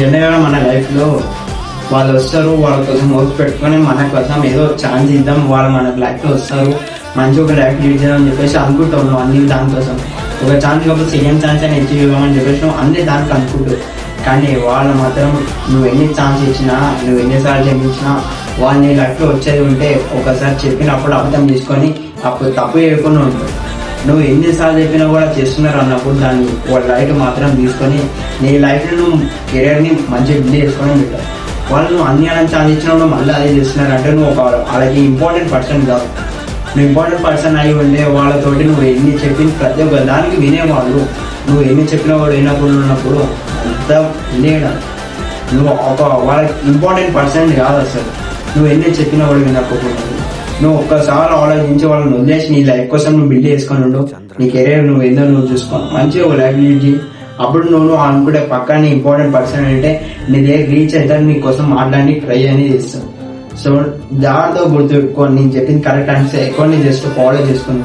జనరల్గా మన లైఫ్లో వాళ్ళు వస్తారు, వాళ్ళ కోసం హోప్స్ పెట్టుకొని మన కోసం ఏదో ఛాన్స్ ఇద్దాం, వాళ్ళు మనకు లైఫ్లో వస్తారు, మంచి ఒక లైఫ్ లీడ్ చేద్దామని చెప్పేసి అనుకుంటాం నువ్వు అన్ని దానికోసం. ఒక ఛాన్స్ కాకపోతే సెకండ్ ఛాన్స్ అని ఇచ్చి ఇవ్వమని చెప్పేసి నువ్వు అన్ని దానికి అనుకుంటావు. కానీ వాళ్ళు మాత్రం నువ్వు ఎన్ని ఛాన్స్ ఇచ్చినా, నువ్వు ఎన్నిసార్లు చెప్పించినా వాళ్ళు నీ లైఫ్లో వచ్చేది ఉంటే ఒకసారి చెప్పినప్పుడు అర్థం చేసుకొని అప్పుడు తప్పు చేయకుండా ఉంటావు. నువ్వు ఎన్నిసార్లు చెప్పినా కూడా చేస్తున్నారు అన్నప్పుడు దాన్ని వాళ్ళ లైఫ్ మాత్రం తీసుకొని నీ లైఫ్లో నువ్వు కెరీర్ని మంచిగా బిల్డ్ చేసుకొని ఉంటావు. వాళ్ళు నువ్వు అన్ని అలా ఛాన్స్ ఇచ్చినప్పుడు మళ్ళీ అదే చేస్తున్నారంటే నువ్వు వాళ్ళకి ఇంపార్టెంట్ పర్సన్ కాదు. నువ్వు ఇంపార్టెంట్ పర్సన్ అయి ఉంటే వాళ్ళతోటి నువ్వు ఎన్ని చెప్పిన ప్రతి ఒక్క దానికి వినేవాళ్ళు. నువ్వు ఎన్ని చెప్పినా వాడు వినకుండా ఉన్నప్పుడు అంతా వినేయడం. నువ్వు వాళ్ళకి ఇంపార్టెంట్ పర్సన్ కాదు అసలు. నువ్వు ఎన్ని చెప్పినా వాడు వినకపోకుండా నువ్వు ఒక్కసారి ఆలోచించి వాళ్ళని వదిలేసి నీ లైఫ్ కోసం నువ్వు బిల్డ్ చేసుకొని ఉండు. నీ కెరీర్ నువ్వు ఏందో నువ్వు చూసుకోను, మంచిగా ఒక లైఫ్ లీడ్ చేయి. అప్పుడు నువ్వు అనుకుంటే పక్కా నీ ఇంపార్టెంట్ పర్సన్ అంటే నీ దగ్గర రీచ్ అవుతాను, నీ కోసం మాట్లాడి ట్రై అనేది చేస్తాను. సో దాంతో గుర్తుపెట్టుకో, నేను చెప్పింది కరెక్ట్ అంటే ఎక్కువ జస్ట్ ఫాలో చేసుకుని